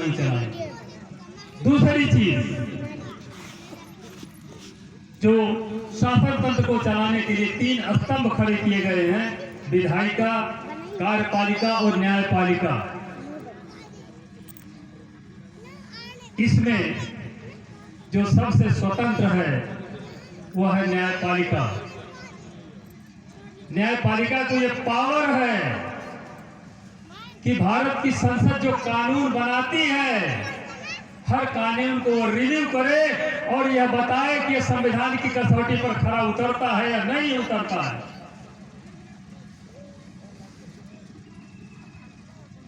नहीं चलाएंगे। दूसरी चीज, जो शासन तंत्र को चलाने के लिए 3 स्तंभ खड़े किए गए हैं, विधायिका, कार्यपालिका और न्यायपालिका। इसमें जो सबसे स्वतंत्र है वह है न्यायपालिका। न्यायपालिका को यह पावर है कि भारत की संसद जो कानून बनाती है, हर कानून को रिव्यू करे और यह बताए कि यह संविधान की कसौटी पर खरा उतरता है या नहीं उतरता है।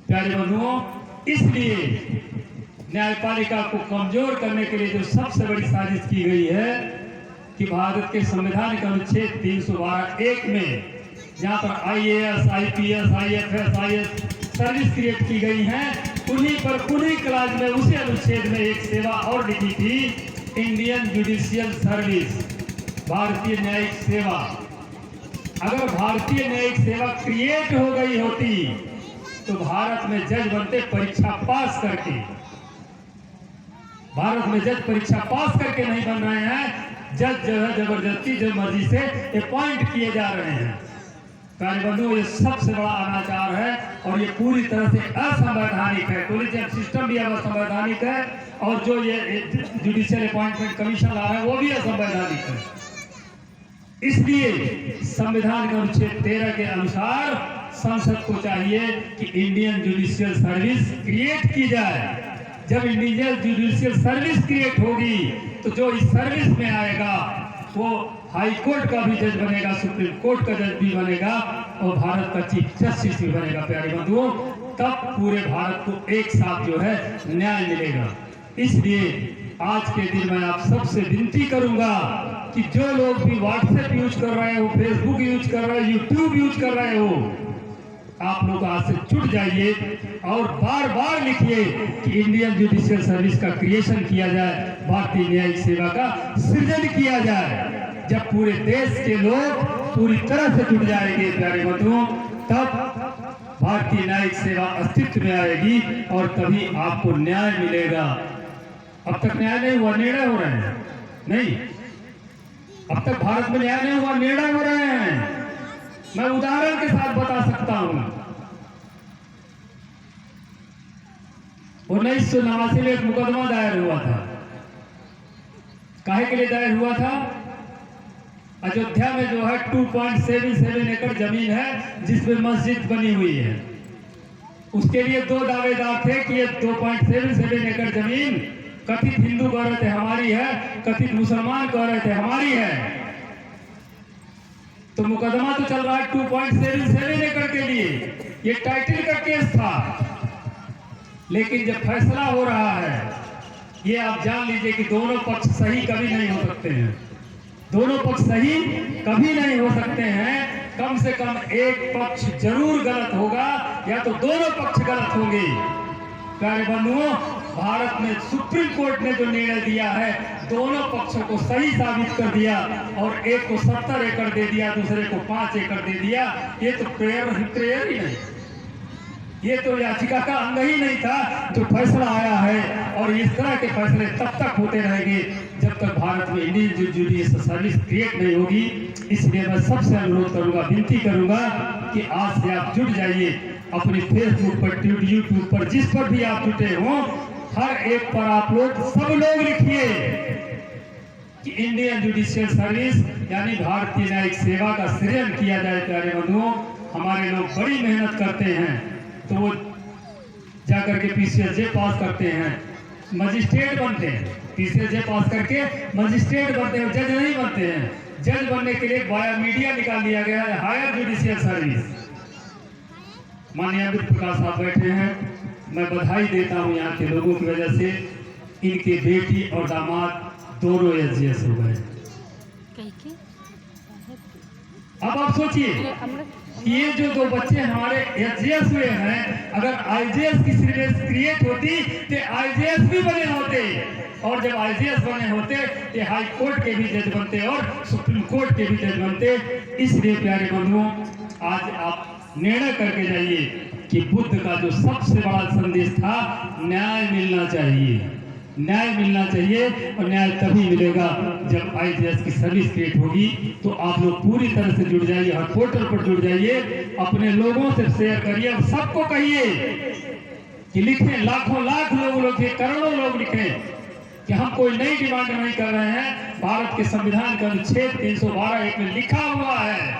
प्यारे बंधुओं, इसलिए न्यायपालिका को कमजोर करने के लिए जो सबसे बड़ी साजिश की गई है कि भारत के संविधान के अनुच्छेद 312(1) में जहां पर IAS, IPS, IFS, IS service create की गई है, उन्हीं क्लास में उसी अनुच्छेद में एक सेवा और लिखी थी, इंडियन जुडिशियल सर्विस, भारतीय न्यायिक सेवा। अगर भारतीय न्यायिक सेवा क्रिएट हो गई होती तो भारत में जज बनते परीक्षा पास करके। भारत में जज परीक्षा पास करके नहीं बन रहे हैं, जज जो है जबरदस्ती जो मर्जी से अपॉइंट किए जा रहे हैं। कार्यबंधु, ये सबसे बड़ा अनाचार है और ये पूरी तरह से असंवैधानिक है। कोलिजियम सिस्टम भी असंवैधानिक है और जो ये जुडिशियल अपॉइंटमेंट कमीशन ला रहा है वो भी असंवैधानिक है। इसलिए संविधान के अनुच्छेद 13 के अनुसार संसद को चाहिए कि इंडियन जुडिशियल सर्विस क्रिएट की जाए। जब इंडियन जुडिशियल सर्विस क्रिएट होगी तो जो इस सर्विस में आएगा वो हाई कोर्ट का भी जज बनेगा, सुप्रीम कोर्ट का जज भी बनेगा और भारत का चीफ जस्टिस भी बनेगा। प्यारे बंधुओं, तब पूरे भारत को एक साथ जो है न्याय मिलेगा। इसलिए आज के दिन मैं आप सबसे विनती करूंगा कि जो लोग भी व्हाट्सएप यूज कर रहे हो, फेसबुक यूज कर रहे हो, यूट्यूब यूज कर रहे हो, आप लोग आज से जुट जाइए और बार बार लिखिए कि इंडियन जुडिशियल सर्विस का क्रिएशन किया जाए, भारतीय न्यायिक सेवा का सृजन किया जाए। जब पूरे देश के लोग पूरी तरह से जुट जाएंगे प्यारे बंधुओं, तब भारतीय न्यायिक सेवा अस्तित्व में आएगी और तभी आपको न्याय मिलेगा। अब तक न्याय नहीं हुआ, निर्णय हो रहे हैं। नहीं, अब तक भारत में न्याय नहीं हुआ, निर्णय हो रहे हैं। मैं उदाहरण के साथ बता सकता हूं। 1989 में एक मुकदमा दायर हुआ था। काहे के लिए दायर हुआ था? अयोध्या में जो है 2.77 एकड़ जमीन है जिसमें मस्जिद बनी हुई है। उसके लिए 2 दावेदार थे कि ये 2.77 एकड़ जमीन कथित हिंदू कह रहे थे हमारी है, कथित मुसलमान कह रहे थे हमारी है। तो मुकदमा तो चल रहा है 2.77 एकड़ के लिए, ये टाइटल का केस था। लेकिन जब फैसला हो रहा है, ये आप जान लीजिए कि दोनों पक्ष सही कभी नहीं हो सकते हैं। दोनों पक्ष सही कभी नहीं हो सकते हैं। कम से कम एक पक्ष जरूर गलत होगा या तो दोनों पक्ष गलत होंगे। प्यारे बंधुओं, भारत में सुप्रीम कोर्ट ने जो निर्णय दिया है, दोनों पक्षों को सही साबित कर दिया और एक को 70 एकड़ दे दिया, दूसरे को 5 एकड़ दे दिया। ये तो प्रेयर ही नहीं, ये तो याचिका का अंग ही नहीं था। जो फैसला आया है और इस तरह के फैसले तब तक होते रहेंगे जब तक भारत में इंडियन जुडिशियल सर्विस क्रिएट नहीं होगी। इसलिए मैं सबसे अनुरोध करूंगा, विनती करूंगा कि आज से आप जुट जाइए अपने फेसबुक पर, यूट्यूब पर, जिस पर भी आप जुटे हों, हर एक पर आप लोग सब लोग लिखिए कि इंडियन जुडिशियल सर्विस यानी भारतीय न्यायिक सेवा का सृजन किया जाए। प्यारे बंधुओं, हमारे लोग बड़ी मेहनत करते हैं तो वो जाकर के PCSJ पास करते हैं, मजिस्ट्रेट बनते हैं, PCSJ पास करके मजिस्ट्रेट बनते हैं, जज नहीं बनते हैं। जज बनने के लिए बाया मीडिया निकाल दिया गया है, हायर जुडिशियल सर्विस। माननीय अमित प्रकाश साहब बैठे हैं, मैं बधाई देता हूं यहाँ के लोगों की वजह से इनके बेटी और दामाद दोनों SGS हो गए। अब आप सोचिए ये जो 2 बच्चे हमारे SGS हुए हैं, अगर IJS की सीरीज क्रिएट होती तो IJS भी बने होते, और जब IJS बने होते तो हाई कोर्ट के भी जज बनते और सुप्रीम कोर्ट के भी जज बनते। इसलिए प्यारे बंधुओं, आज आप निर्णय करके जाइए कि बुद्ध का जो सबसे बड़ा संदेश था, न्याय मिलना चाहिए, न्याय मिलना चाहिए। और न्याय तभी मिलेगा जब IGS की सर्विस क्रिएट होगी। तो आप लोग पूरी तरह से जुड़ जाइए, हर पोर्टल पर जुड़ जाइए, अपने लोगों से शेयर करिए और सबको कहिए कि लिखें, लाखों लाख लोग लिखें, करोड़ों लोग लिखें कि हम कोई नई डिमांड नहीं कर रहे हैं। भारत के संविधान के अनुच्छेद 312(1) में लिखा हुआ है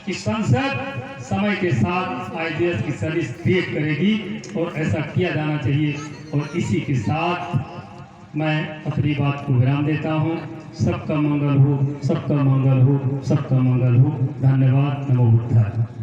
कि संसद समय के साथ IGS की सर्विस क्रिएट करेगी और ऐसा किया जाना चाहिए। और इसी के साथ मैं अपनी बात को विराम देता हूँ। सबका मंगल हो, सबका मंगल हो, सबका मंगल हो। धन्यवाद। नमो बुद्धाय।